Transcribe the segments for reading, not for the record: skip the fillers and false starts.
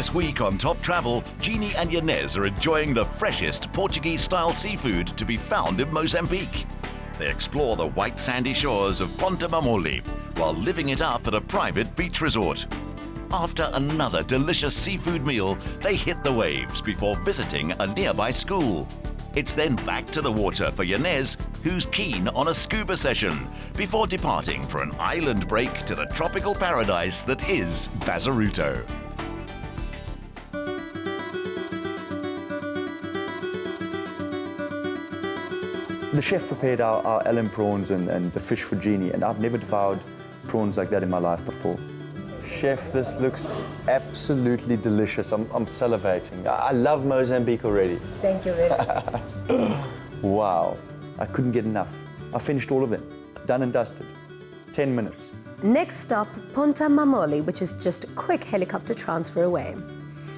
This week on Top Travel, Jeannie and Yanez are enjoying the freshest Portuguese-style seafood to be found in Mozambique. They explore the white sandy shores of Ponta Mamoli while living it up at a private beach resort. After another delicious seafood meal, they hit the waves before visiting a nearby school. It's then back to the water for Yanez, who's keen on a scuba session, before departing for an island break to the tropical paradise that is Bazaruto. The chef prepared our Allen prawns and the fish for Jeannie, and I've never devoured prawns like that in my life before. Chef, this looks absolutely delicious. I'm salivating. I love Mozambique already. Thank you very much. Wow, I couldn't get enough. I finished all of them, done and dusted. 10 minutes. Next stop, Ponta Mamoli, which is just a quick helicopter transfer away.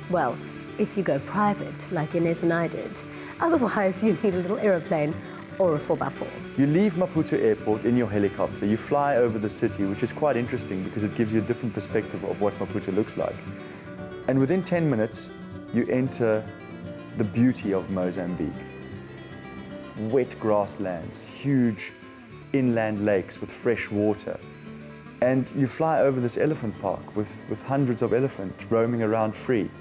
Well, if you go private, like Inez and I did. Otherwise, you need a little aeroplane or a 4x4. You leave Maputo Airport in your helicopter, you fly over the city, which is quite interesting because it gives you a different perspective of what Maputo looks like. And within 10 minutes, you enter the beauty of Mozambique. Wet grasslands, huge inland lakes with fresh water. And you fly over this elephant park with hundreds of elephants roaming around free.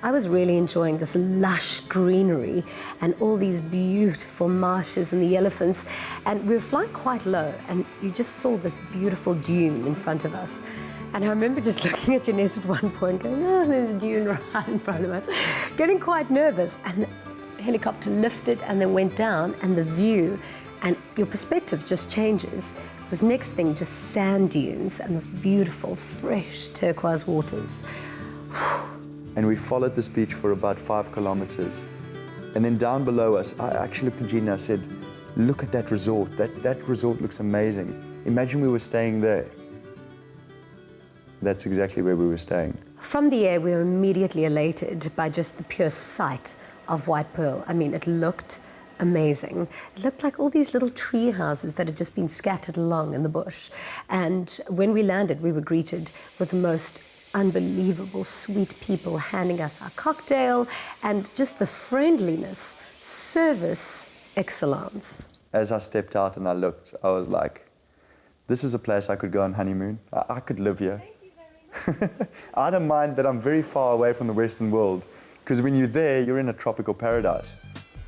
I was really enjoying this lush greenery and all these beautiful marshes and the elephants. And we were flying quite low, and you just saw this beautiful dune in front of us. And I remember just looking at Yanez at one point, going, oh, there's a dune right in front of us, getting quite nervous. And the helicopter lifted and then went down, and the view and your perspective just changes. It was next thing just sand dunes and this beautiful, fresh turquoise waters. And we followed this beach for about 5 kilometers. And then down below us, I actually looked at Gina and I said, look at that resort. That resort looks amazing. Imagine we were staying there. That's exactly where we were staying. From the air, we were immediately elated by just the pure sight of White Pearl. I mean, it looked amazing. It looked like all these little tree houses that had just been scattered along in the bush. And when we landed, we were greeted with the most unbelievable, sweet people handing us our cocktail and just the friendliness, service excellence. As I stepped out and I looked, I was like, this is a place I could go on honeymoon. I could live here. Thank you very much. I don't mind that I'm very far away from the Western world, because when you're there, you're in a tropical paradise.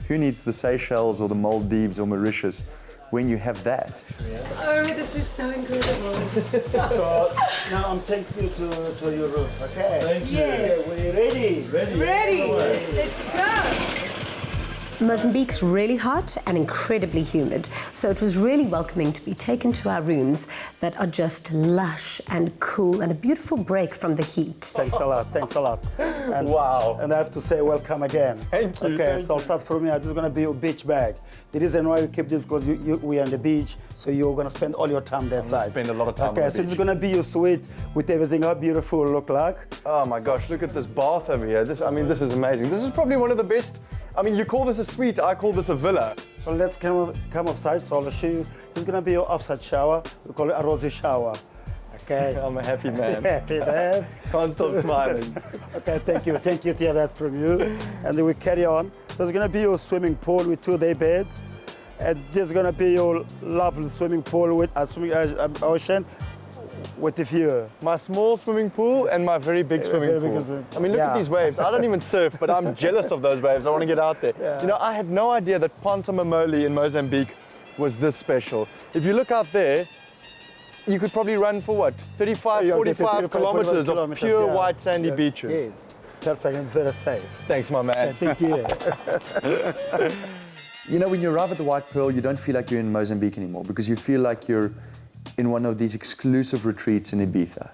Who needs the Seychelles or the Maldives or Mauritius when you have that? Oh, this is so incredible. So now I'm taking you to your room, okay? Thank you. Yes. We're ready. Ready. Let's go. Mozambique's really hot and incredibly humid, so it was really welcoming to be taken to our rooms that are just lush and cool and a beautiful break from the heat. Thanks a lot, And, wow. And I have to say welcome again. Thank you. Okay, so start from here. This is going to be your beach bag. The reason why we keep this because we are on the beach, so you're going to spend all your time that side. Spend a lot of time on the Okay, so beach. this is going to be your suite with everything how beautiful look like. Oh my gosh, look at this bath over here. This is amazing. This is probably one of the best. I mean, you call this a suite, I call this a villa. So let's come offside. So I'll show you. This is going to be your offside shower. We call it a rosy shower. Okay. I'm a happy man. Happy man. Can't stop smiling. Okay, thank you, Tia, that's from you. And then we carry on. There's gonna be your swimming pool with 2-day beds. And there's gonna be your lovely swimming pool with a swimming ocean with the view. My small swimming pool and my very big swimming pool. I mean, look at these waves. I don't even surf, but I'm jealous of those waves. I want to get out there. Yeah. You know, I had no idea that Ponta Mamoli in Mozambique was this special. If you look out there, you could probably run for what, 35, 45 kilometers of pure white sandy beaches. Yes, perfect and very safe. Thanks, my man. Thank you. You know, when you arrive at the White Pearl, you don't feel like you're in Mozambique anymore because you feel like you're in one of these exclusive retreats in Ibiza.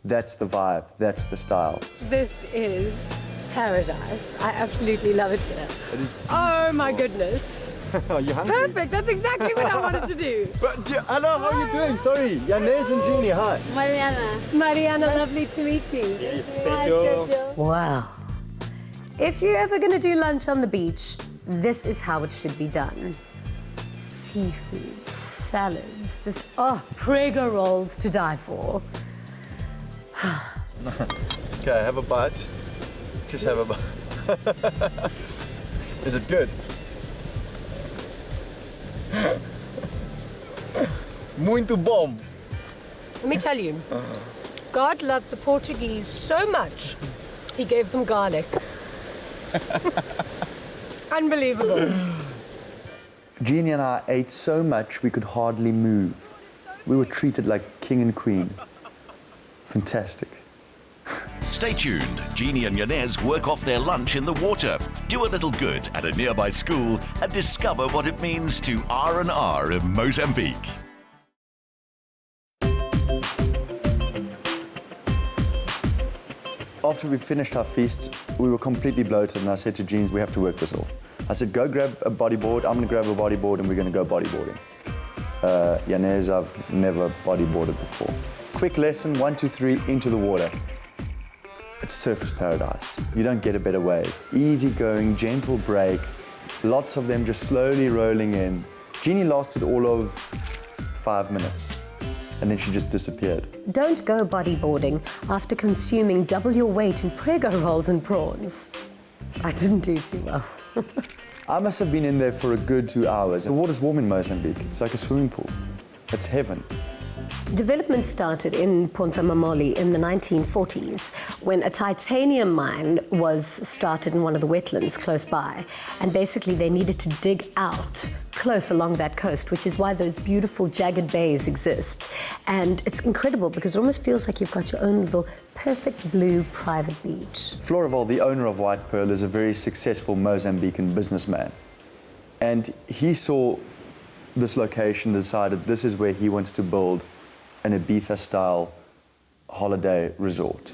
That's the vibe, that's the style. This is paradise. I absolutely love it here. It is Oh my goodness. Are you hungry? Perfect, that's exactly what I wanted to do. But, hello, how are you doing? Sorry, Yanez and Jeannie, hi. Mariana, lovely to meet you. Yes, Hi, Sergio. Wow. If you're ever going to do lunch on the beach, this is how it should be done. Seafood, salads, just, Prego rolls to die for. Okay, have a bite. Just have a bite. Is it good? Muito bom. Let me tell you, God loved the Portuguese so much, he gave them garlic. Unbelievable. Jeannie and I ate so much we could hardly move. We were treated like king and queen. Fantastic. Stay tuned. Jeannie and Yanez work off their lunch in the water, do a little good at a nearby school, and discover what it means to R&R in Mozambique. After we finished our feast, we were completely bloated, and I said to Jeans, we have to work this off. I said, go grab a bodyboard, I'm gonna grab a bodyboard, and we're gonna go bodyboarding. Yanez, I've never bodyboarded before. Quick lesson, 1, 2, 3, into the water. It's surface paradise. You don't get a better wave. Easy going, gentle break, lots of them just slowly rolling in. Jeannie lasted all of 5 minutes, and then she just disappeared. Don't go bodyboarding after consuming double your weight in prego rolls and prawns. I didn't do too well. I must have been in there for a good 2 hours. The water's warm in Mozambique. It's like a swimming pool. It's heaven. Development started in Ponta Mamoli in the 1940s when a titanium mine was started in one of the wetlands close by. And basically they needed to dig out close along that coast, which is why those beautiful jagged bays exist. And it's incredible because it almost feels like you've got your own little perfect blue private beach. Floraval, the owner of White Pearl, is a very successful Mozambican businessman. And he saw this location, decided this is where he wants to build an Ibiza-style holiday resort.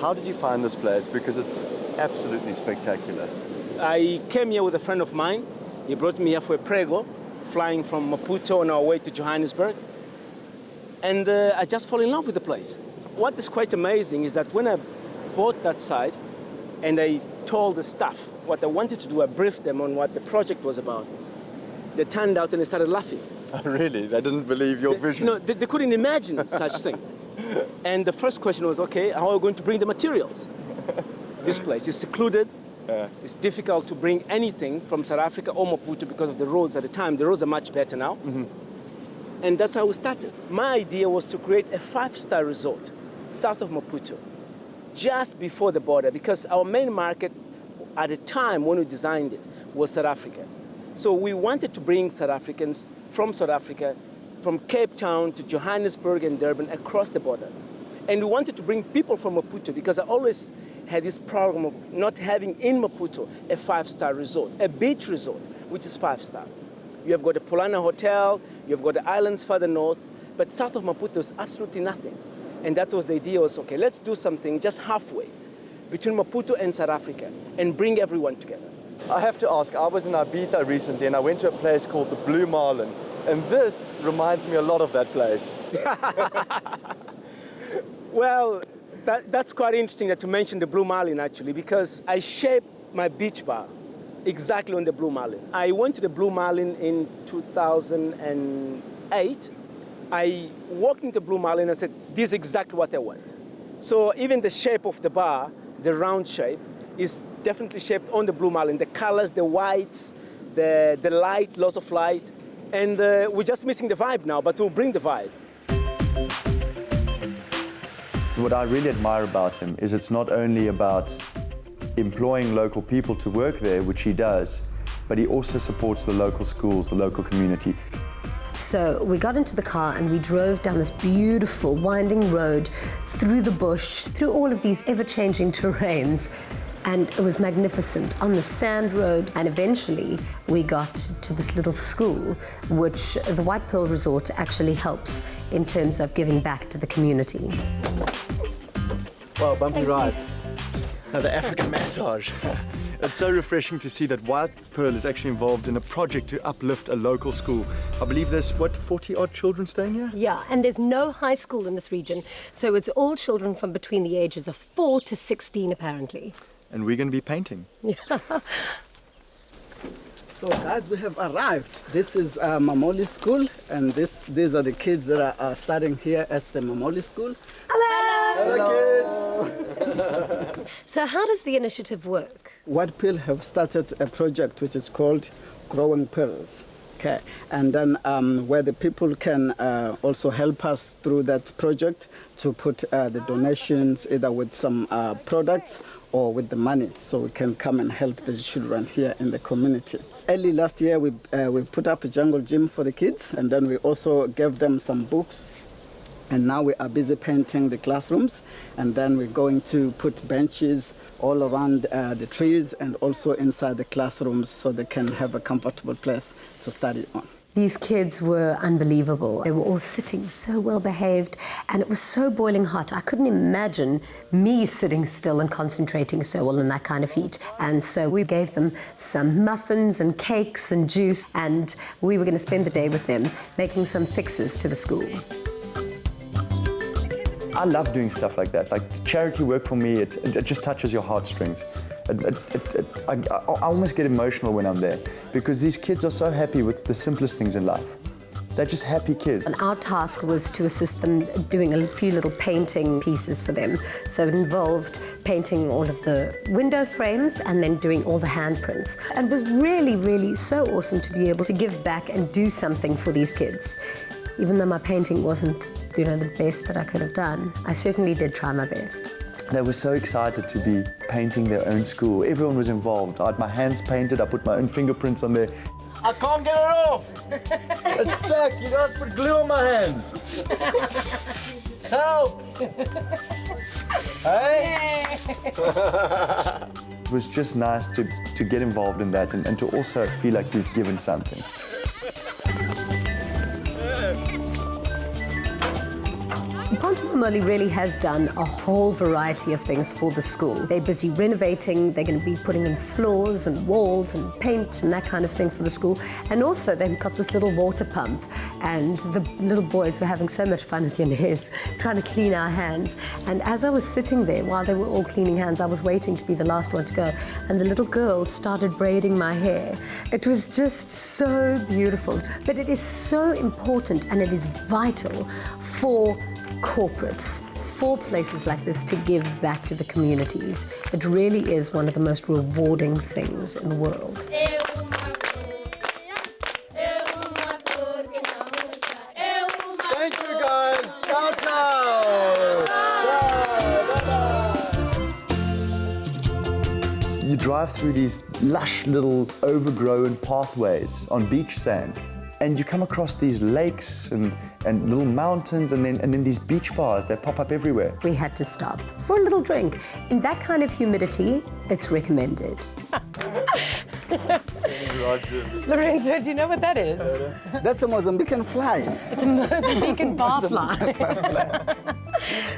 How did you find this place? Because it's absolutely spectacular. I came here with a friend of mine. He brought me here for a prego, flying from Maputo on our way to Johannesburg. And I just fell in love with the place. What is quite amazing is that when I bought that site and I told the staff what I wanted to do, I briefed them on what the project was about. They turned out and they started laughing. Oh, really? They didn't believe your vision? No, they couldn't imagine such thing. And the first question was, okay, how are we going to bring the materials? This place is secluded. It's difficult to bring anything from South Africa or Maputo because of the roads at the time. The roads are much better now. And that's how we started. My idea was to create a 5-star resort south of Maputo, just before the border, because our main market at the time when we designed it was South Africa. So we wanted to bring South Africans from South Africa, from Cape Town to Johannesburg and Durban, across the border. And we wanted to bring people from Maputo because I always had this problem of not having in Maputo a 5-star resort, a beach resort, which is 5-star. You have got the Polana Hotel, you've got the islands further north, but south of Maputo is absolutely nothing. And that was the idea, was okay, let's do something just halfway between Maputo and South Africa and bring everyone together. I have to ask, I was in Ibiza recently and I went to a place called the Blue Marlin, and this reminds me a lot of that place. Well, that's quite interesting that you mentioned the Blue Marlin actually, because I shaped my beach bar exactly on the Blue Marlin. I went to the Blue Marlin in 2008. I walked into Blue Marlin and said, this is exactly what I want. So even the shape of the bar, the round shape, is definitely shaped on the Blue Marlin. The colors, the whites, the light, lots of light. And we're just missing the vibe now, but we'll bring the vibe. What I really admire about him is it's not only about employing local people to work there, which he does, but he also supports the local schools, the local community. So we got into the car and we drove down this beautiful winding road through the bush, through all of these ever-changing terrains. And it was magnificent on the sand road. And eventually we got to this little school, which the White Pearl Resort actually helps in terms of giving back to the community. Wow, bumpy ride. Now the African massage. It's so refreshing to see that White Pearl is actually involved in a project to uplift a local school. I believe there's, 40-odd children staying here? Yeah, and there's no high school in this region, so it's all children from between the ages of 4 to 16, apparently. And we're going to be painting. Yeah. So guys, we have arrived. This is Mamoli School, and these are the kids that are studying here at the Mamoli School. Hello! Hello, kids! So how does the initiative work? White Pill have started a project which is called Growing Pearls. Okay, and then where the people can also help us through that project to put the donations either with some products or with the money, so we can come and help the children here in the community. Early last year, we put up a jungle gym for the kids, and then we also gave them some books. And now we are busy painting the classrooms, and then we're going to put benches all around the trees and also inside the classrooms so they can have a comfortable place to study on. These kids were unbelievable. They were all sitting so well behaved, and it was so boiling hot. I couldn't imagine me sitting still and concentrating so well in that kind of heat. And so we gave them some muffins and cakes and juice, and we were going to spend the day with them making some fixes to the school. I love doing stuff like that. Like charity work for me, it just touches your heartstrings. I almost get emotional when I'm there because these kids are so happy with the simplest things in life. They're just happy kids. And our task was to assist them doing a few little painting pieces for them. So it involved painting all of the window frames and then doing all the handprints. And it was really, really so awesome to be able to give back and do something for these kids. Even though my painting wasn't, the best that I could have done, I certainly did try my best. They were so excited to be painting their own school. Everyone was involved. I had my hands painted, I put my own fingerprints on there. I can't get it off! It's stuck, you guys put glue on my hands. Help! Hey? It was just nice to get involved in that and to also feel like you've given something. Pontomamoli really has done a whole variety of things for the school. They're busy renovating, they're going to be putting in floors and walls and paint and that kind of thing for the school. And also they've got this little water pump, and the little boys were having so much fun with Yanez trying to clean our hands. And as I was sitting there while they were all cleaning hands, I was waiting to be the last one to go, and the little girl started braiding my hair. It was just so beautiful. But it is so important and it is vital for corporates, for places like this to give back to the communities. It really is one of the most rewarding things in the world. Thank you guys. Ciao, ciao. You drive through these lush little overgrown pathways on beach sand, and you come across these lakes and little mountains and then these beach bars that pop up everywhere. We had to stop for a little drink. In that kind of humidity, it's recommended. Lorenzo, do you know what that is? That's a Mozambican fly. It's a Mozambican barfly.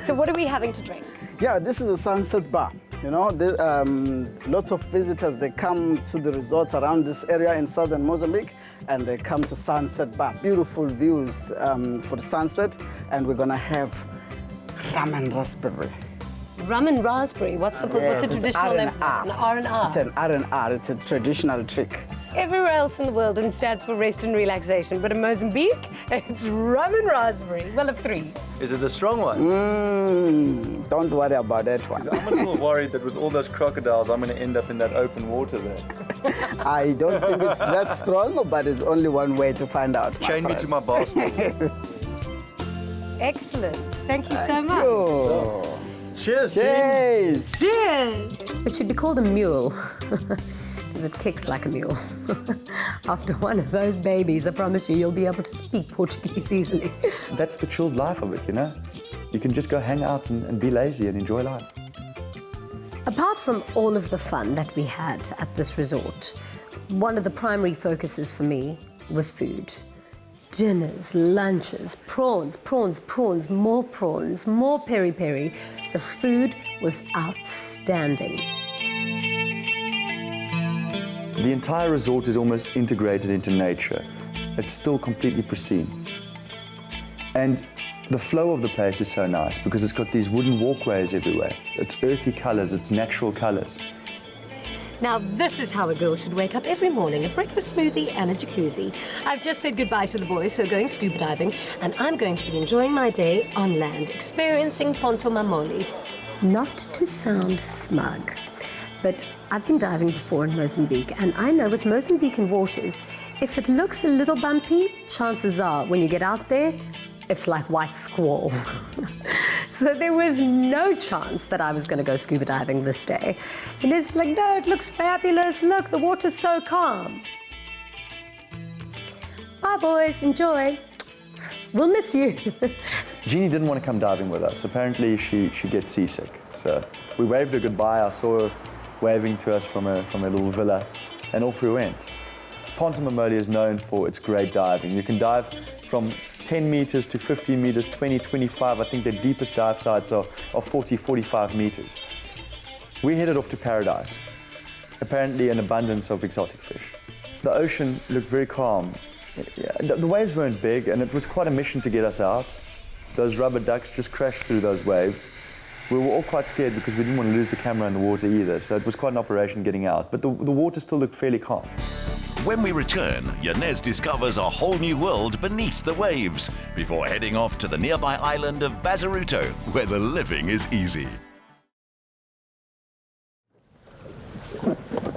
So what are we having to drink? Yeah, this is a sunset bar. Lots of visitors, they come to the resorts around this area in southern Mozambique, and they come to Sunset Bar. Beautiful views for the sunset, and we're gonna have rum and raspberry. Rum and raspberry. What's the traditional name? An R&R. It's an R&R. It's a traditional trick. Everywhere else in the world it stands for rest and relaxation, but in Mozambique, it's rum and raspberry. Well, of three. Is it a strong one? Don't worry about that one. I'm a little worried that with all those crocodiles, I'm going to end up in that open water there. I don't think it's that strong, but it's only one way to find out. Chain me to my bar stool. Excellent. Thank you so much. Cheers, team. Cheers. Cheers. It should be called a mule, because it kicks like a mule. After one of those babies, I promise you'll be able to speak Portuguese easily. That's the chilled life of it, You can just go hang out and be lazy and enjoy life. Apart from all of the fun that we had at this resort, one of the primary focuses for me was food. Dinners, lunches, prawns, more peri-peri. The food was outstanding. The entire resort is almost integrated into nature. It's still completely pristine. And the flow of the place is so nice because it's got these wooden walkways everywhere. It's earthy colors, it's natural colors. Now, this is how a girl should wake up every morning, a breakfast smoothie and a jacuzzi. I've just said goodbye to the boys who are going scuba diving, and I'm going to be enjoying my day on land, experiencing Pontomamoli. Not to sound smug, but I've been diving before in Mozambique, and I know with Mozambican waters, if it looks a little bumpy, chances are when you get out there, it's like white squall. So there was no chance that I was going to go scuba diving this day. And it's like, no, it looks fabulous. Look, the water's so calm. Bye, boys. Enjoy. We'll miss you. Jeannie didn't want to come diving with us. Apparently, she gets seasick. So we waved her goodbye. I saw her waving to us from a little villa, and off we went. Ponta Mamoli is known for its great diving. You can dive from 10 meters to 15 meters, 20, 25. I think the deepest dive sites are 40, 45 meters. We headed off to paradise. Apparently an abundance of exotic fish. The ocean looked very calm. The waves weren't big, and it was quite a mission to get us out. Those rubber ducks just crashed through those waves. We were all quite scared because we didn't want to lose the camera in the water either, so it was quite an operation getting out. But the water still looked fairly calm. When we return, Yanez discovers a whole new world beneath the waves before heading off to the nearby island of Bazaruto, where the living is easy.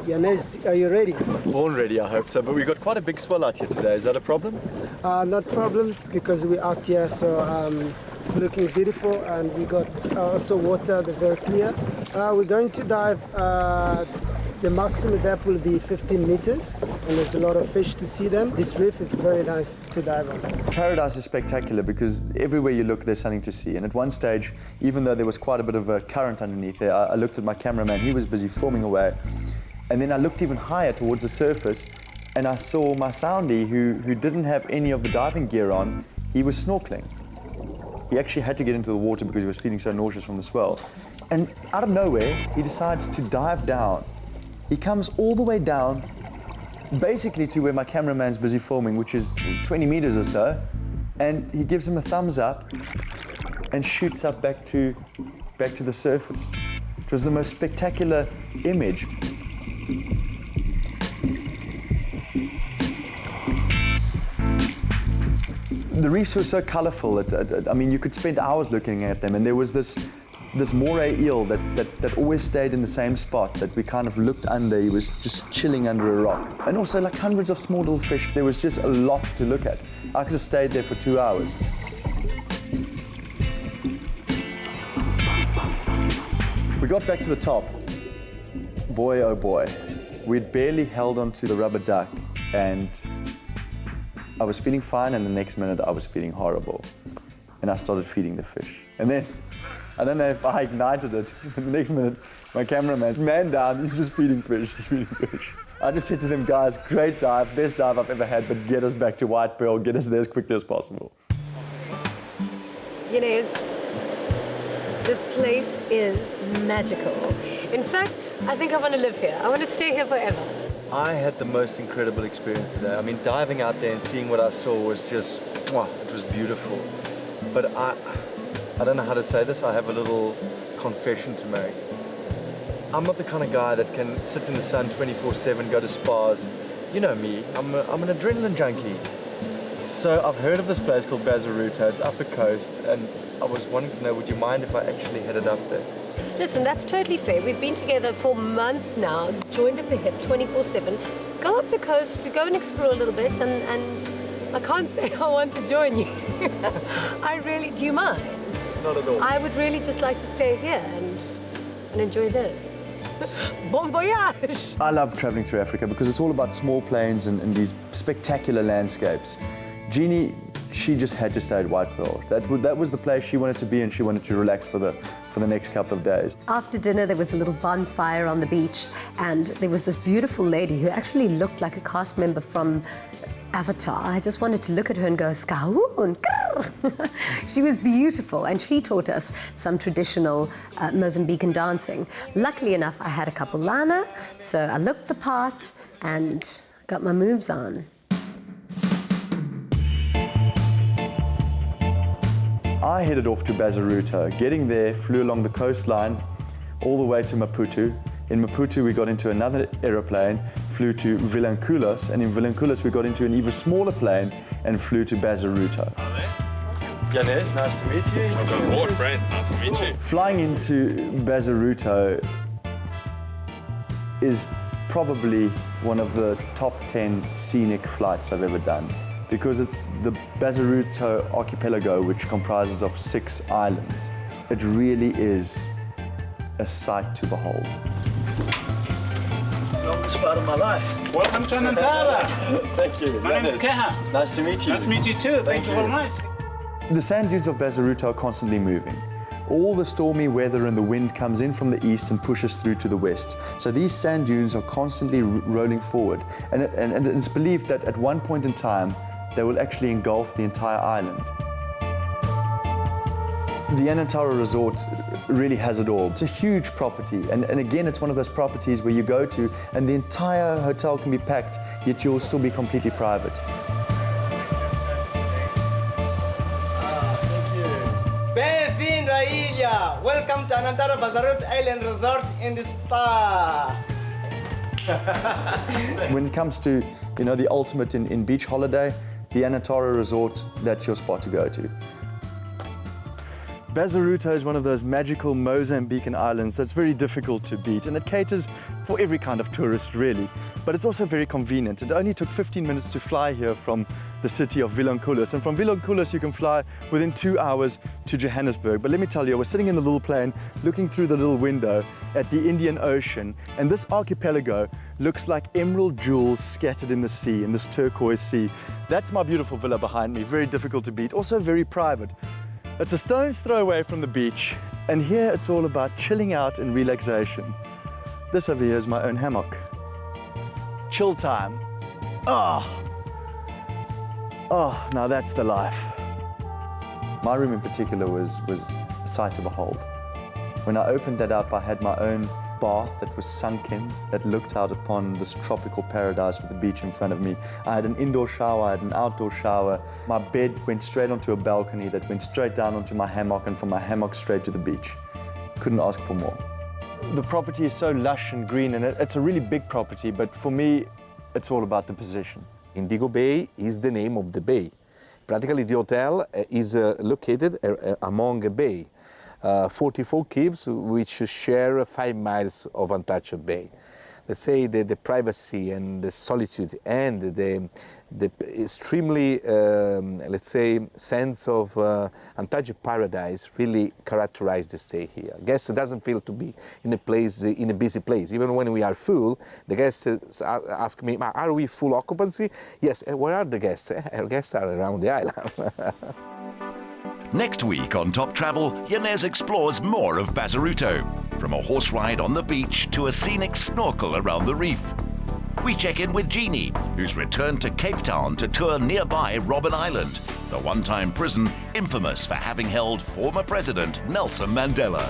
Yanez, are you ready? Born ready, I hope so, but we've got quite a big swell out here today. Is that a problem? Not problem, because we're out here, so it's looking beautiful, and we got also water, they're very clear. We're going to dive, the maximum depth will be 15 meters, and there's a lot of fish to see them. This reef is very nice to dive on. Paradise is spectacular because everywhere you look, there's something to see. And at one stage, even though there was quite a bit of a current underneath there, I looked at my cameraman, he was busy filming away. And then I looked even higher towards the surface, and I saw my soundie, who didn't have any of the diving gear on. He was snorkeling. He actually had to get into the water because he was feeling so nauseous from the swell. And out of nowhere, he decides to dive down. He comes all the way down, basically to where my cameraman's busy filming, which is 20 meters or so, and he gives him a thumbs up and shoots up back to the surface. It was the most spectacular image. The reefs were so colorful that, I mean, you could spend hours looking at them, and there was this moray eel that always stayed in the same spot that we kind of looked under. He was just chilling under a rock. And also like hundreds of small little fish. There was just a lot to look at. I could have stayed there for 2 hours. We got back to the top. Boy, oh boy. We'd barely held onto the rubber duck, and I was feeling fine, and the next minute I was feeling horrible. And I started feeding the fish. And then, I don't know if I ignited it, but the next minute, my cameraman's man down, he's just feeding fish, I just said to them, guys, great dive, best dive I've ever had, but get us back to White Pearl, get us there as quickly as possible. Yanez, this place is magical. In fact, I think I want to live here. I want to stay here forever. I had the most incredible experience today. I mean, diving out there and seeing what I saw was just, it was beautiful. But I don't know how to say this. I have a little confession to make. I'm not the kind of guy that can sit in the sun 24/7, go to spas. You know me, I'm an adrenaline junkie. So I've heard of this place called Bazaruto. It's up the coast, and I was wanting to know, would you mind if I actually headed up there? Listen, that's totally fair. We've been together for months now, joined at the hip 24/7. Go up the coast to go and explore a little bit, and I can't say I want to join you. Do you mind? Not at all. I would really just like to stay here and enjoy this. Bon voyage! I love traveling through Africa because it's all about small plains and these spectacular landscapes. Jeannie, she just had to stay at White Pearl. That was the place she wanted to be, and she wanted to relax for the next couple of days. After dinner, there was a little bonfire on the beach, and there was this beautiful lady who actually looked like a cast member from Avatar. I just wanted to look at her and go, Skahoon, grrr. She was beautiful, and she taught us some traditional Mozambican dancing. Luckily enough, I had a couple lana, so I looked the part and got my moves on. I headed off to Bazaruto. Getting there, flew along the coastline all the way to Maputo. In Maputo, we got into another aeroplane, flew to Vilanculos, and in Vilanculos, we got into an even smaller plane and flew to Bazaruto. Yanez, nice to meet you. Welcome aboard, Brent. Nice to meet you. Flying into Bazaruto is probably one of the top 10 scenic flights I've ever done, because it's the Bazaruto archipelago, which comprises of 6 islands. It really is a sight to behold. Longest flight of my life. Welcome to Anantara. Thank you. My name is Keha. Nice to meet you. Nice to meet you too. Thank you very much. The sand dunes of Bazaruto are constantly moving. All the stormy weather and the wind comes in from the east and pushes through to the west. So these sand dunes are constantly rolling forward. And it's believed that at one point in time, they will actually engulf the entire island. The Anantara Resort really has it all. It's a huge property, and again, it's one of those properties where you go to and the entire hotel can be packed, yet you'll still be completely private. Bem-vindo à ilha! Welcome to Anantara Bazaruto Island Resort and Spa! When it comes to, the ultimate in beach holiday, the Anantara Resort, that's your spot to go to. Bazaruto is one of those magical Mozambican islands that's very difficult to beat, and it caters for every kind of tourist, really. But it's also very convenient. It only took 15 minutes to fly here from the city of Vilanculos, and from Vilanculos you can fly within 2 hours to Johannesburg. But let me tell you, I was sitting in the little plane looking through the little window at the Indian Ocean, and this archipelago looks like emerald jewels scattered in the sea, in this turquoise sea. That's my beautiful villa behind me, very difficult to beat, also very private. It's a stone's throw away from the beach, and here it's all about chilling out and relaxation. This over here is my own hammock. Chill time. Oh, now that's the life. My room in particular was a sight to behold. When I opened that up, I had my own bath that was sunken, that looked out upon this tropical paradise with the beach in front of me. I had an indoor shower, I had an outdoor shower. My bed went straight onto a balcony that went straight down onto my hammock, and from my hammock straight to the beach. Couldn't ask for more. The property is so lush and green, and it's a really big property, but for me, it's all about the position. Indigo Bay is the name of the bay. Practically the hotel is located among a bay. 44 caves which share 5 miles of untouched bay. Let's say the privacy and the solitude and the extremely, let's say, sense of untouched paradise really characterize the stay here. Guest doesn't feel to be in a busy place. Even when we are full, the guests ask me, are we full occupancy? Yes, where are the guests? Our guests are around the island. Next week on Top Travel, Yanez explores more of Bazaruto, from a horse ride on the beach to a scenic snorkel around the reef. We check in with Jeannie, who's returned to Cape Town to tour nearby Robben Island, the one-time prison infamous for having held former President Nelson Mandela.